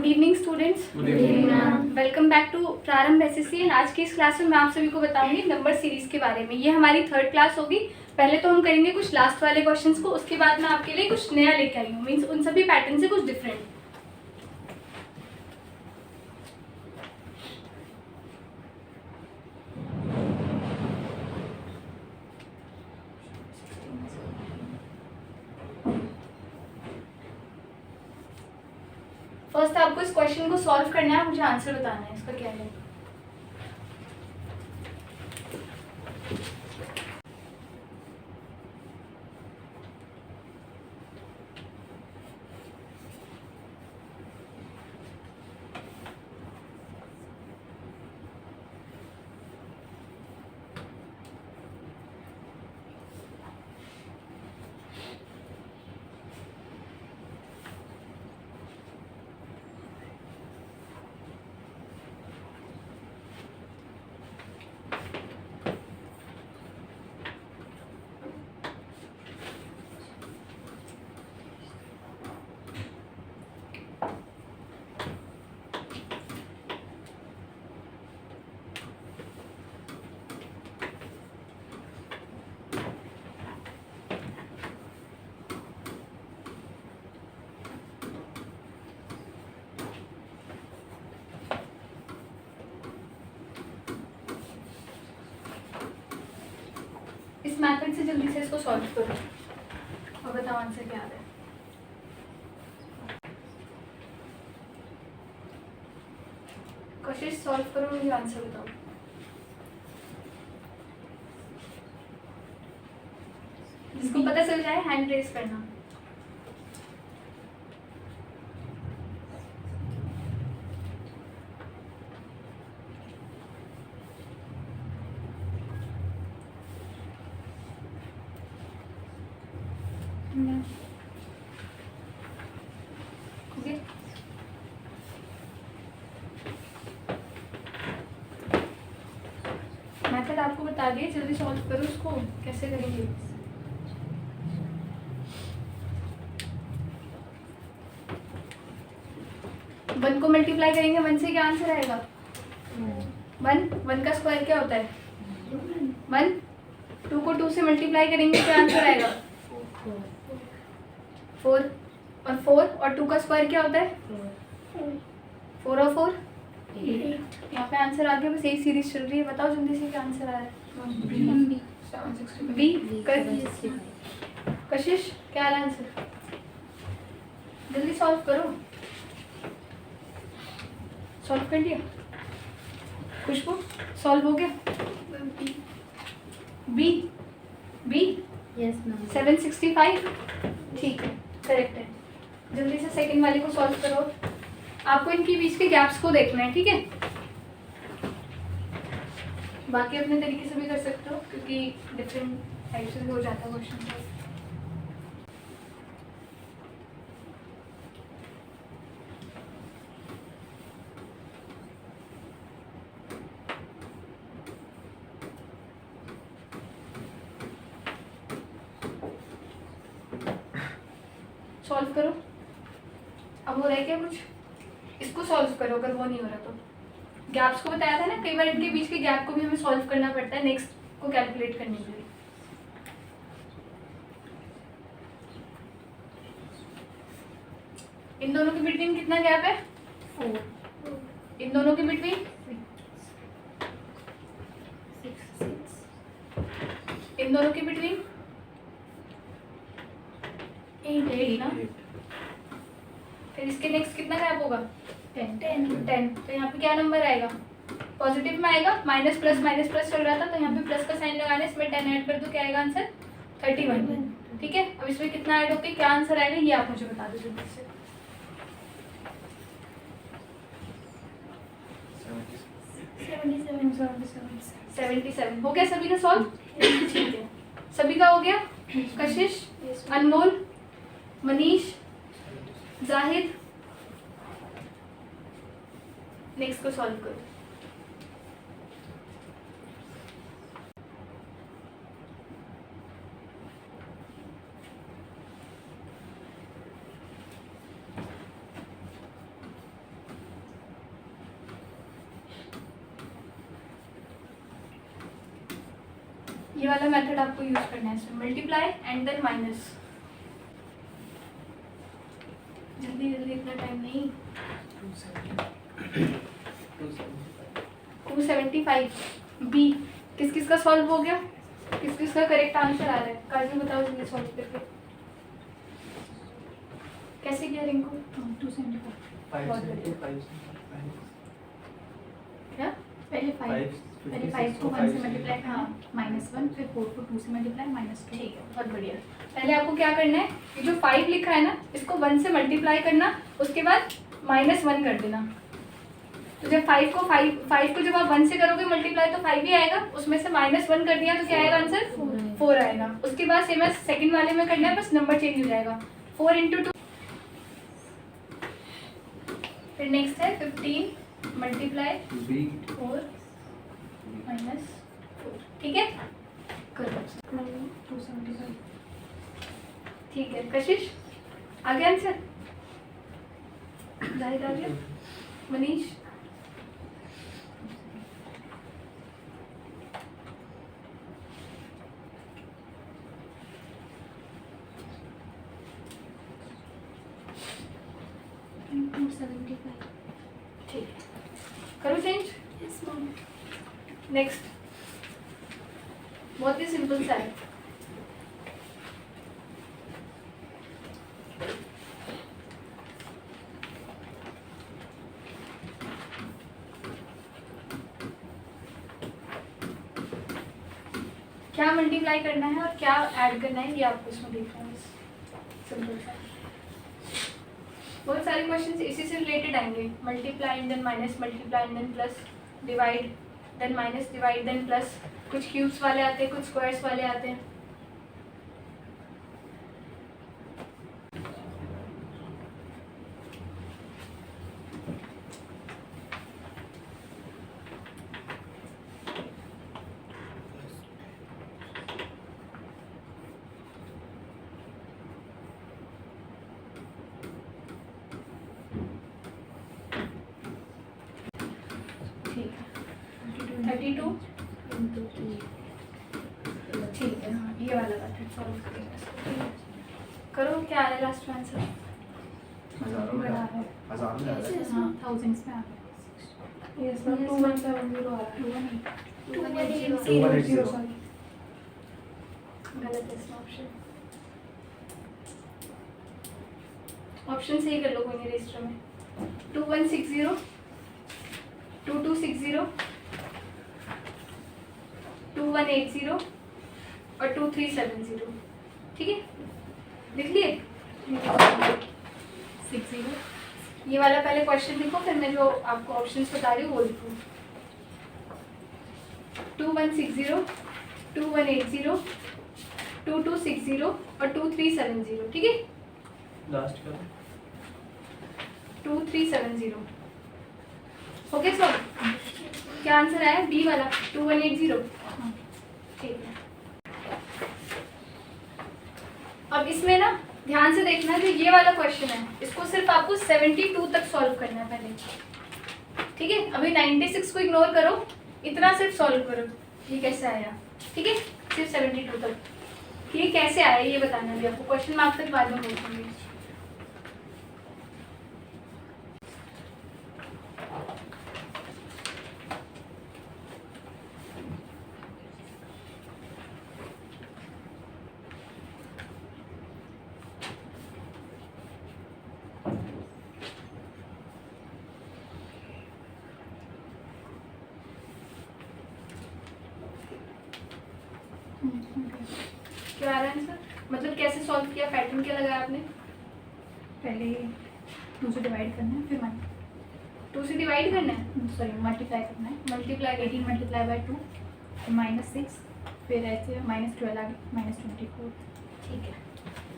Good evening students. Good evening ma'am. Welcome back to Prarambh SSC. And आज की इस class में मैं आप सभी को बताऊंगी नंबर सीरीज के बारे में। ये हमारी थर्ड क्लास होगी। पहले तो हम करेंगे कुछ लास्ट वाले क्वेश्चंस को, उसके बाद मैं आपके लिए कुछ नया लेके आई हूँ, मीन्स उन सभी पैटर्न से कुछ डिफरेंट। फर्स्ट आपको इस क्वेश्चन को सॉल्व करना है, मुझे आंसर बताना है इसका क्या है। इस मेथड से जल्दी से इसको सॉल्व करो और बताओ आंसर क्या आ रहा है। कोशिश सॉल्व करो, मुझे आंसर बताओ। जिसको पता चल जाए हैंड रेज करना। ओके, मेथड आपको बता दिए, जल्दी सॉल्व करो उसको। कैसे करेंगे? वन को मल्टीप्लाई करेंगे, वन से क्या आंसर आएगा? वन का स्क्वायर क्या होता है? वन। टू को टू से मल्टीप्लाई करेंगे, क्या आंसर आएगा? फोर। और फोर और टू का स्क्वायर क्या होता है? फोर और फोर यहाँ पे आंसर आ गया। बस यही सीरीज चल रही है। बताओ जल्दी से क्या आंसर आ रहा है? बी। कशिश क्या आ रहा है आंसर? जल्दी सॉल्व करो। सॉल्व कर लिया? खुशबू सॉल्व हो गया? बी। B yes ma'am. 765 ठीक है, करेक्ट है। जल्दी से सेकंड वाले को सॉल्व करो। आपको इनके बीच के गैप्स को देखना है, ठीक है? बाकी अपने तरीके से भी कर सकते हो, क्योंकि डिफरेंट टाइप से भी हो जाता है क्वेश्चन। सॉल्व करो। अब हो रहा है क्या कुछ? इसको सॉल्व करो अगर वो नहीं हो रहा तो। गैप्स को बताया था ना, कई बार इनके बीच के गैप को भी हमें सॉल्व करना पड़ता है नेक्स्ट को कैलकुलेट करने के लिए। इन दोनों के बिटवीन कितना गैप है? 4। इन दोनों के बिटवीन? 6। इन दोनों के बिटवीन? 8 ना। फिर इसके नेक्स्ट कितना गैप होगा? 10। तो यहाँ पे क्या नंबर आएगा? पॉजिटिव में आएगा। माइनस प्लस चल रहा था, तो यहाँ पे प्लस का साइन लगाना है। इसमें 10 ऐड कर दो, क्या आएगा आंसर? 31। ठीक है, अब इसमें कितना ऐड होके क्या आंसर आएगा ये आप मुझे बता दो जल्दी से। 77 हो गया सभी का सॉल्व? ठीक है, सभी का हो गया। कशिश, अनमोल, मनीष, जाहिद, नेक्स्ट को सॉल्व करो। ये वाला मेथड आपको यूज करना है इसमें, मल्टीप्लाई एंड देन माइनस। जल्दी जल्दी, इतना टाइम नहीं। 275 बी किस किस का सॉल्व हो गया, किस किस का करेक्ट आंसर आ रहा है? काजू बताओ जल्दी सॉल्व करके कैसे किया रिंकू? 275 क्या? पहले 5 को 1 से मल्टीप्लाई, हाँ -1, फिर 4 को 2 से मल्टीप्लाई -2। ठीक है, बहुत बढ़िया। पहले आपको क्या करना है, ये जो 5 लिखा है ना, इसको 1 से मल्टीप्लाई करना, उसके बाद -1 कर देना। तो जब 5 को जब आप 1 से करोगे मल्टीप्लाई तो 5 ही आएगा, उसमें से -1 कर दिया तो क्या आएगा आंसर? 4 आएगा। उसके बाद सेम एज सेकंड वाले में करना है, बस नंबर चेंज हो जाएगा। 4 × 2। फिर नेक्स्ट है 15 मल्टीप्लाई 4 -4। ठीक है, करो। 275। ठीक है कशिश, आ गया आंसर? जाहिद आ गया? मनीष? ठीक है, करो चेंज। नेक्स्ट बहुत ही सिंपल सा है। क्या मल्टीप्लाई करना है और क्या ऐड करना है ये आपको इसमें देखना है। सिंपल सा, बहुत सारे क्वेश्चंस इसी से रिलेटेड आएंगे। Multiply and then minus, multiply and then plus, divide then minus, divide then plus. कुछ क्यूब्स वाले आते हैं, कुछ स्क्वायर्स वाले आते हैं। ठीक है, 32 ठीक है, हाँ ये वाला मेथड सॉल्व करेंगे। करो, क्या आ रहा है लास्ट में आंसर? हाँ थाउजेंड्स में आ रहा है। यस, 2170 आ रहा है। 2180 सॉरी, गलत है इसमें ऑप्शन। ऑप्शन सही कर लो, कोई नहीं रजिस्टर में। 2160, 2260, 2180 और 2370। ठीक है, लिख लिए? 60। ये वाला पहले क्वेश्चन लिखो, फिर मैं जो आपको ऑप्शंस बता रही हूँ वो लिखूँ। 2160, 2180, 2260 और 2370। ठीक है, लास्ट का 2370 हो गया सर? क्या आंसर आया? बी वाला 2180। ठीक है, अब इसमें ना ध्यान से देखना, जो ये वाला क्वेश्चन है इसको सिर्फ आपको 72 तक सॉल्व करना है पहले। ठीक है, अभी 96 को इग्नोर करो, इतना सिर्फ सॉल्व करो। ये कैसे आया? ठीक है, सिर्फ 72 तक। ये कैसे आया ये बताना भी आपको, क्वेश्चन मार्क तक बाद में पूछूंगी। क्या आ रहा है आंसर? मतलब कैसे सॉल्व किया, पैटर्न क्या लगाया आपने? पहले 2 से डिवाइड करना है, फिर 2 से डिवाइड करना है, सॉरी मल्टीप्लाई करना है। मल्टीप्लाई 18 मल्टीप्लाई बाय 2 -6, फिर ऐसे -12 आ गया -24। ठीक है,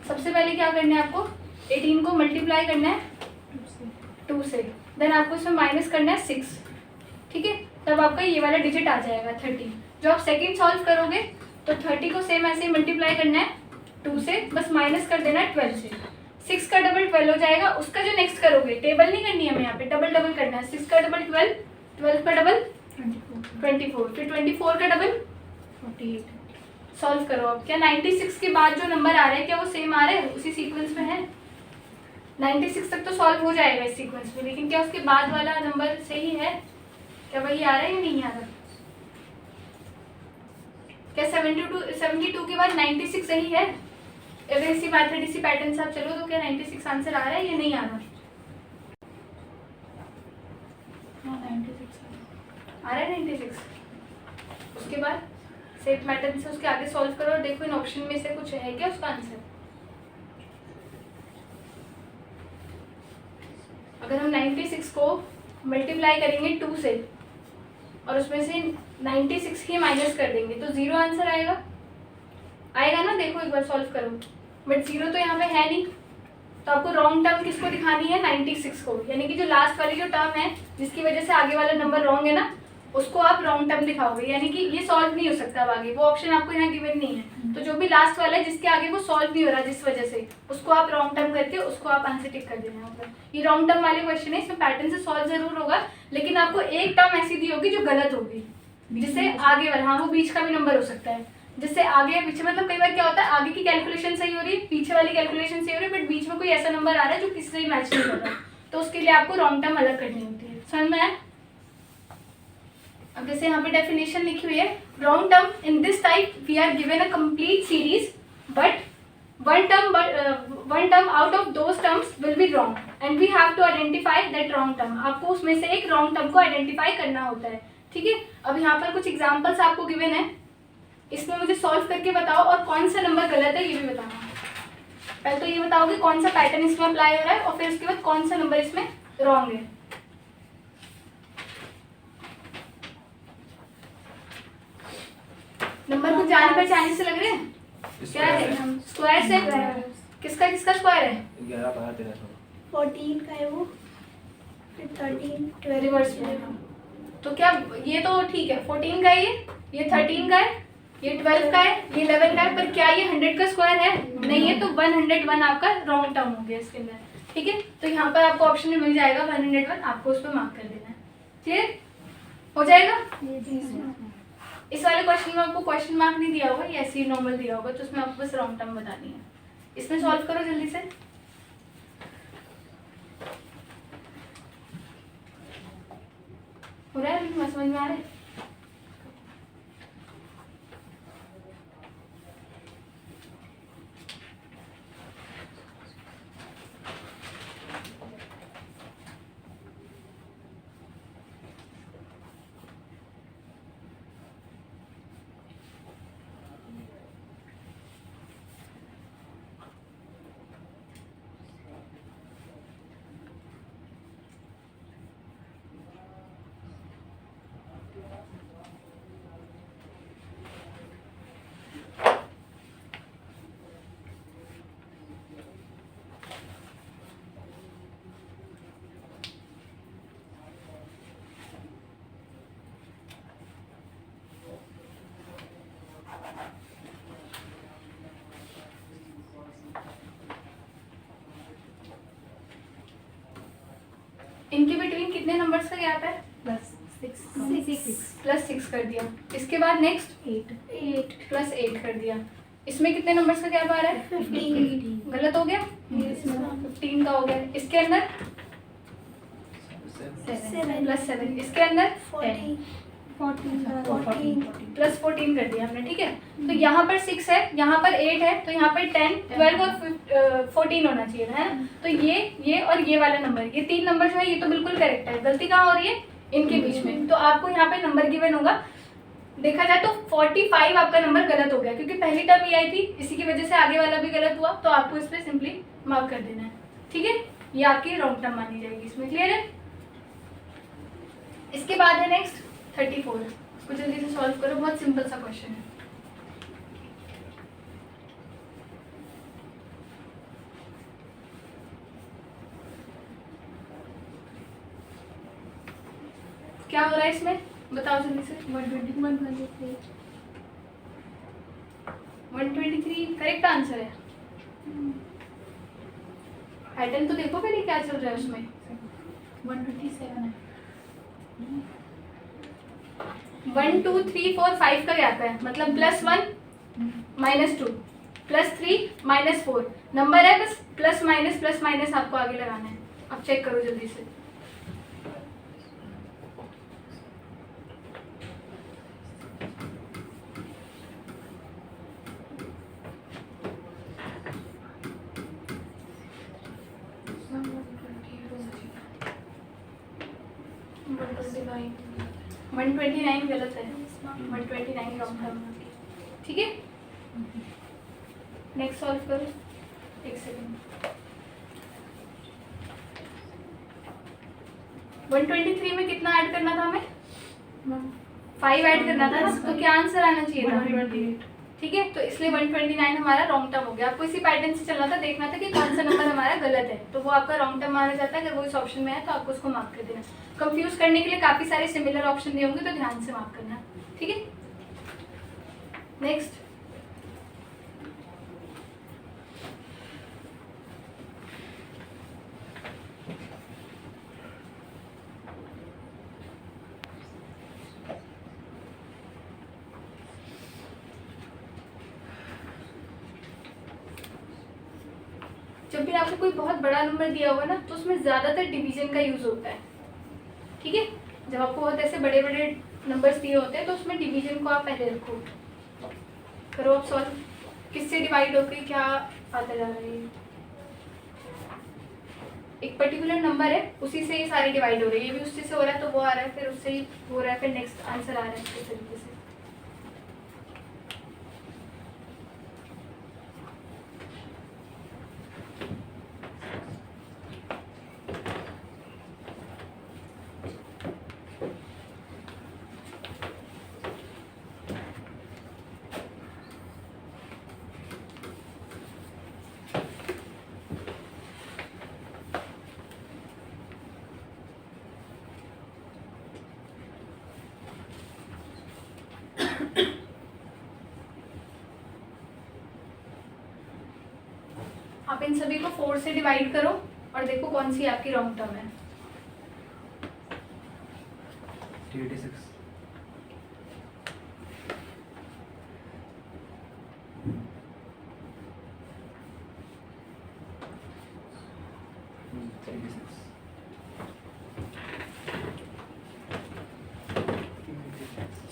सबसे पहले क्या करना है आपको? 18 को मल्टीप्लाई करना है 2 से, देन आपको इसमें माइनस करना है 6। ठीक है, तब आपका ये वाला डिजिट आ जाएगा 30। जो आप सेकंड सॉल्व करोगे तो 30 को सेम ऐसे ही मल्टीप्लाई करना है 2 से, बस माइनस कर देना है 12 से। 6 का डबल 12 हो जाएगा। उसका जो नेक्स्ट करोगे, टेबल नहीं करनी है हमें यहाँ पे, डबल डबल करना है। 6 का डबल 12, 12 का डबल 24, फिर 24 का डबल 48, सॉल्व करो अब। क्या 96 के बाद जो नंबर आ रहे हैं क्या वो सेम आ रहे हैं, उसी सीक्वेंस में है? 96 तक तो सॉल्व हो जाएगा इस सीक्वेंस में, लेकिन क्या उसके बाद वाला नंबर सही है? क्या वही आ रहा है या नहीं आ रहा? क्या 72 के बाद 96 सही है? अगर इसी मैथड इसी पैटर्न से आप चलो तो क्या 96 आंसर आ रहा है या नहीं आ रहा? हाँ 96 आ रहा है 96। उसके बाद सेम पैटर्न से उसके आगे सॉल्व करो और देखो इन ऑप्शन में से कुछ है क्या उसका आंसर। अगर हम 96 को मल्टीप्लाई करेंगे 2 से और उसमें से 96 ही माइनस कर देंगे तो 0 आंसर आएगा, आएगा ना? देखो एक बार सॉल्व करो, बट 0 तो यहाँ पे है नहीं, तो आपको रॉन्ग टर्म किसको दिखानी है? 96 को, यानी कि जो लास्ट वाली जो टर्म है जिसकी वजह से आगे वाला नंबर रॉन्ग है ना, उसको आप रॉन्ग टर्म दिखाओगे, यानी कि ये सॉल्व नहीं हो सकता अब आगे, वो ऑप्शन आपको यहाँ गिवन नहीं है। तो जो भी लास्ट वाला है जिसके आगे वो सॉल्व नहीं हो रहा जिस वजह से, उसको आप रॉन्ग टर्म करके उसको आप आंसर टिक कर देना होगा। ये रॉन्ग टर्म वाले क्वेश्चन है, इसमें पैटर्न से सॉल्व जरूर होगा, लेकिन आपको एक टर्म ऐसी दी होगी जो गलत होगी, जिससे आगे वाला, हाँ वो बीच का भी नंबर हो सकता है, जिससे आगे पीछे, मतलब कई बार क्या होता है आगे की कैलकुलेशन सही हो रही है, पीछे वाली कैलकुलेशन सही हो रही है, बट बीच में कोई ऐसा नंबर आ रहा है जो किसी से मैच नहीं कर रहा, तो उसके लिए आपको रॉन्ग टर्म अलग करनी होती है। समझ में आया? अब जैसे यहाँ पे डेफिनेशन लिखी हुई है, wrong term in this type we are given a complete series but one term out of those terms will be wrong and we have to identify that wrong term। आपको उसमें से एक wrong term को identify करना होता है, ठीक है? अब यहाँ पर कुछ एग्जांपल्स आपको गिवन है, इसमें मुझे सॉल्व करके बताओ और कौन सा नंबर गलत है ये भी बताना। पहले तो ये बताओगे कौन सा पैटर्न इसमें अप्लाई हो रहा है और फिर उसके बाद कौन सा नंबर इसमें रॉन्ग है। नंबर कुछ जाने पहचाने से लग रहे हैं? क्या है? स्क्वायर से? किसका किसका स्क्वायर है? 11 12 13 14 का है वो, फिर 13 12 रिवर्स में। तो क्या ये तो ठीक है, 14 का है, ये 13 का है, ये 12 का है, ये 11 का है, पर क्या ये 100 का स्क्वायर है? नहीं है, तो 101 आपका रॉन्ग टर्म हो गया इसके अंदर, ठीक है? तो यहाँ पर आपको ऑप्शन में मिल जाएगा 101, आपको उस पर मार्क कर देना है। क्लियर हो जाएगा? इस वाले क्वेश्चन में आपको क्वेश्चन मार्क नहीं दिया होगा, ये ऐसे ही नॉर्मल दिया होगा, तो उसमें आपको बस रॉन्ग टर्म बतानी है। इसमें सॉल्व करो जल्दी से। हो रहा है? समझ में आ रहा है? इनके बिटवीन कितने नंबर्स का गैप है? प्लस 6 कर दिया। इसके बाद नेक्स्ट 8 प्लस 8 कर दिया। इसमें कितने नंबर्स का गैप आ रहा है? 15 गलत हो गया? 15 का हो गया। इसके अंदर 7 प्लस 7, इसके अंदर 14 प्लस 14 कर दिया हमने, ठीक है? तो यहाँ पर 6 है, यहाँ पर 8 है, तो यहाँ पर 10 12 और 14 होना चाहिए था, है ना? तो ये और ये वाला नंबर, ये 3 नंबर जो है ये तो बिल्कुल करेक्ट है। गलती कहाँ हो रही है? इनके बीच में। तो आपको यहाँ पे नंबर गिवन होगा, देखा जाए तो 45 आपका नंबर गलत हो गया, क्योंकि पहली टर्म ये आई थी, इसी की वजह से आगे वाला भी गलत हुआ, तो आपको इस पर सिंपली मार्क कर देना है, ठीक है? ये आपकी रॉन्ग टर्म मानी जाएगी। इसमें क्लियर है? इसके बाद है नेक्स्ट 34, इसको जल्दी से सॉल्व करो, बहुत सिंपल सा क्वेश्चन है। क्या हो रहा है इसमें, बताओ जल्दी से। 123 करेक्ट आंसर है। पैटर्न तो देखो पहले क्या चल रहा है उसमें। 127 है। 1 2 3 4 5 का गैप है, मतलब +1 -2 +3 -4 नंबर है, बस प्लस माइनस आपको आगे लगाना है। अब चेक करो जल्दी से। वन 129 गलत है, 129 रॉन्ग है। ठीक है, नेक्स्ट सॉल्व करो। एक सेकेंड। 123 में कितना ऐड करना था हमें? 5 ऐड करना था ना, तो क्या आंसर आना चाहिए था? 128। ठीक है, तो इसलिए 129 हमारा रॉन्ग टर्म हो गया। आपको इसी पैटर्न से चलना था, देखना था कि कौन सा नंबर हमारा गलत है, तो वो आपका रॉन्ग टर्म माना जाता है। अगर वो इस ऑप्शन में है तो आपको उसको मार्क कर देना। कंफ्यूज करने के लिए काफी सारे सिमिलर ऑप्शन दिए होंगे, तो ध्यान से मार्क करना। ठीक है, नेक्स्ट। जब भी आपको कोई बहुत बड़ा नंबर दिया हुआ ना, तो उसमें ज्यादातर डिवीजन का यूज होता है। ठीक है, जब आपको बहुत ऐसे बड़े बड़े नंबर्स दिए होते हैं तो उसमें डिवीजन को आप पहले रखो। करो आप सॉल्व। किससे डिवाइड होकर क्या आता जा रहा है? एक पर्टिकुलर नंबर है, उसी से ही सारे डिवाइड हो रहे हैं। ये भी उसी से हो रहा है तो वो आ रहा है, फिर उससे ही हो रहा है, फिर नेक्स्ट आंसर आ रहा है इस तरीके से। आप इन सभी को 4 से डिवाइड करो और देखो कौन सी आपकी रॉन्ग टर्म है। 386।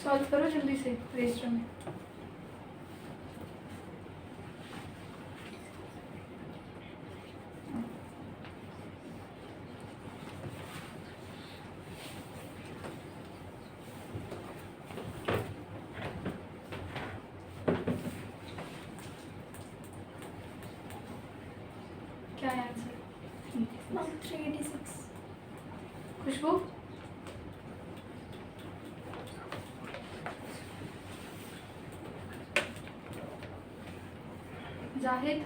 सॉल्व करो जल्दी से रजिस्टर में। क्या है आंसर? 386। खुशबू? जाहिद?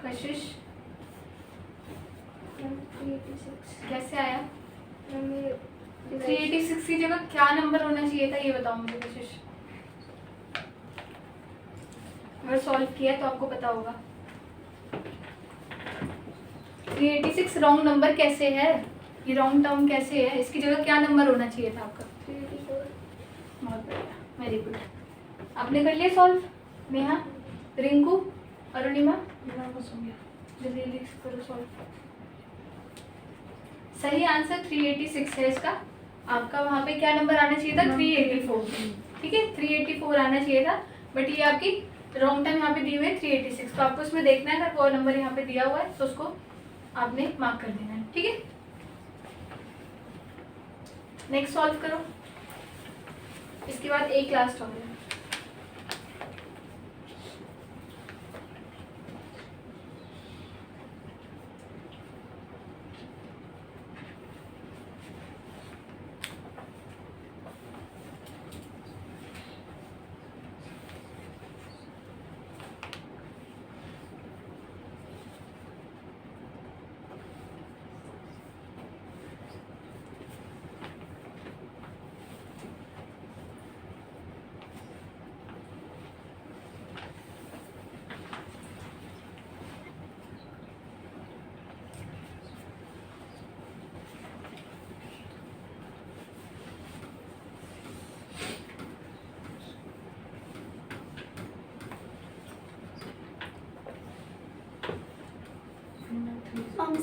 कशिश? 386। कैसे आया? 386 की जगह क्या नंबर होना चाहिए था, ये बताओ मुझे कशिश। अगर सॉल्व किया तो आपको पता होगा। 386 रॉन्ग नंबर कैसे है? ये रॉन्ग टर्म कैसे है? इसकी जगह क्या नंबर होना चाहिए था आपका? 384। बहुत बढ़िया, वेरी गुड। आपने कर लिया सॉल्व? नेहा, रिंकू, अरुणिमा? जल्दी जल्दी करो सॉल्व। सही आंसर 386 है इसका। आपका वहाँ पे क्या नंबर आना चाहिए था? 384। ठीक है, 384 आना चाहिए था, बट ये आपकी रॉन्ग टाइम यहाँ पे दी हुई है 386। तो आपको इसमें देखना है, अगर वो नंबर यहाँ पे दिया हुआ है तो उसको आपने मार्क कर देना है। ठीक है, नेक्स्ट सॉल्व करो। इसके बाद एक लास्ट और है।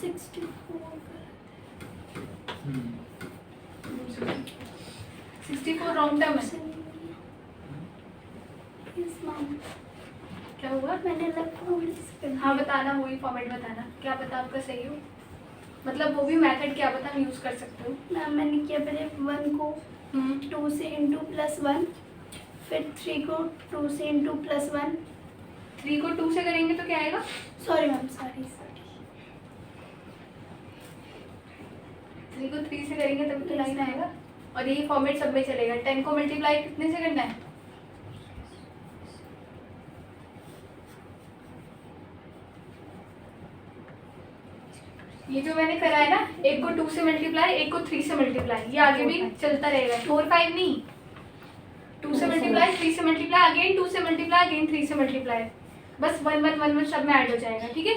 64 64 रॉन्ग टर्म है। Yes, ma'am. क्या हुआ? मैंने अलग फॉर्मेट से कर हाँ बताना, वही फॉर्मेट बताना, क्या पता आपका सही हो, मतलब वो भी मेथड क्या पता हम यूज कर सकते हो। मैम मैंने किया पहले 1 को 2 से इंटू +1, फिर 3 को 2 से इंटू +1। 3 को 2 से करेंगे तो क्या आएगा? सॉरी मैम, सॉरी 3 को 3 से करेंगे तब तो 9 आएगा। और यही फॉर्मेट सब में चलेगा। 10 को मल्टीप्लाई कितने से करना है? ये जो मैंने करा है ना, एक को 2 से मल्टीप्लाई, एक को 3 से मल्टीप्लाई, ये आगे भी चलता रहेगा। 4 5 नहीं, 2 से मल्टीप्लाई, 3 से मल्टीप्लाई, अगेन 2 से मल्टीप्लाई, अगेन 3 से मल्टीप्लाई, बस 1 1 1 1 सब में ऐड हो जाएगा। ठीक है,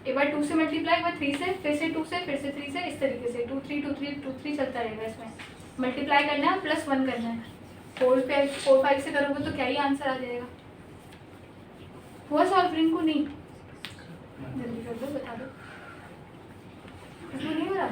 एक बार 2 से मल्टीप्लाई, एक बार 3 से, फिर से 2 से, फिर से 3 से, इस तरीके से 2 3 2 3 2 3 चलता रहेगा। इसमें मल्टीप्लाई करना है, +1 करना है। 4 5 से करोगे तो क्या ही आंसर आ जाएगा। हुआ सॉल्व? रिंकू नहीं, जल्दी कर दो, बता दो। इसमें नहीं हो रहा?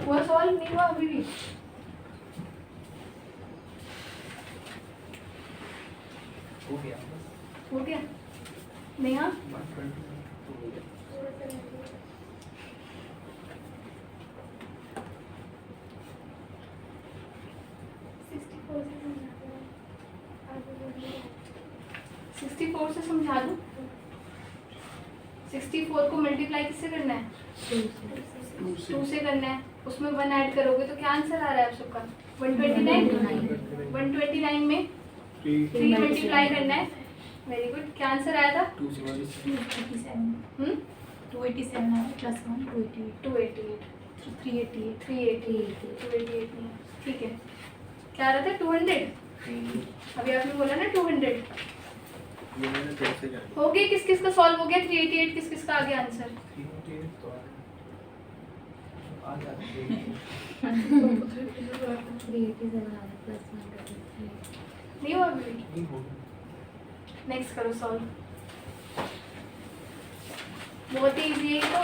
हुआ सॉल्व? नहीं हुआ अभी भी? हो गया हो गया? नहीं हाँ, 120 हो गया। 64 से समझा दूँ? 64 को मल्टीप्लाई किससे करना है? 2 से करना है, उसमें 1 ऐड करोगे तो क्या आंसर आ रहा है आप सबका? 129। 129 में 3 मल्टीप्लाई करना है। वेरी गुड, क्या आंसर आया था? 287 287 आया +1 288 288 388 388 288 नहीं, ठीक है। क्या आ रहा था? 200। अभी आपने बोला ना 200। ये मैंने 2 से कर हो गया, किस किस का सॉल्व हो गया? 388 किस किस का आ गया आंसर? दिया तो आ जाता है। नहीं हुआ अभी? नहीं होगा। नेक्स्ट करो सॉल्व, बहुत ही इजी है ये तो।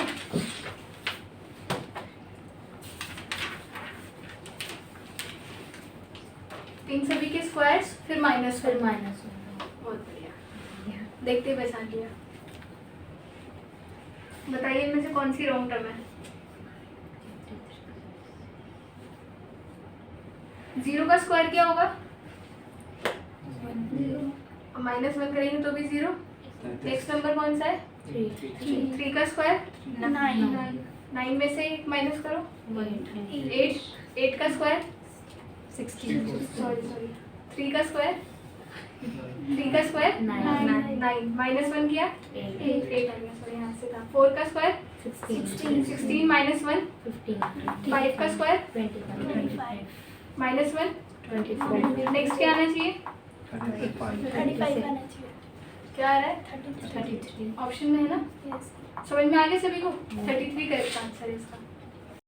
इन सभी के स्क्वायर्स, फिर माइनस, फिर माइनस बहुत बढ़िया, देखते ही पहचान लिया। बताइए इनमें से कौन सी रॉन्ग टर्म है? 0 का स्क्वायर क्या होगा? -1 करेंगे तो भी 0। नेक्स्ट नंबर कौन सा है? 3 का स्क्वायर 9 में से 1 माइनस करो, 8 का स्क्वायर 16 सॉरी 3 का स्क्वायर 3 का स्क्वायर 9 -1 किया 8 आ गया, सॉरी यहाँ से था। 4 का स्क्वायर 16 -1 5 का स्क्वायर 25 -1 24 नेक्स्ट क्या आना चाहिए? 35 आना चाहिए। क्या आ रहा है? 33 33 ऑप्शन में है ना? यस। समझ में आ गया सभी को? 33 करेक्ट आंसर है इसका।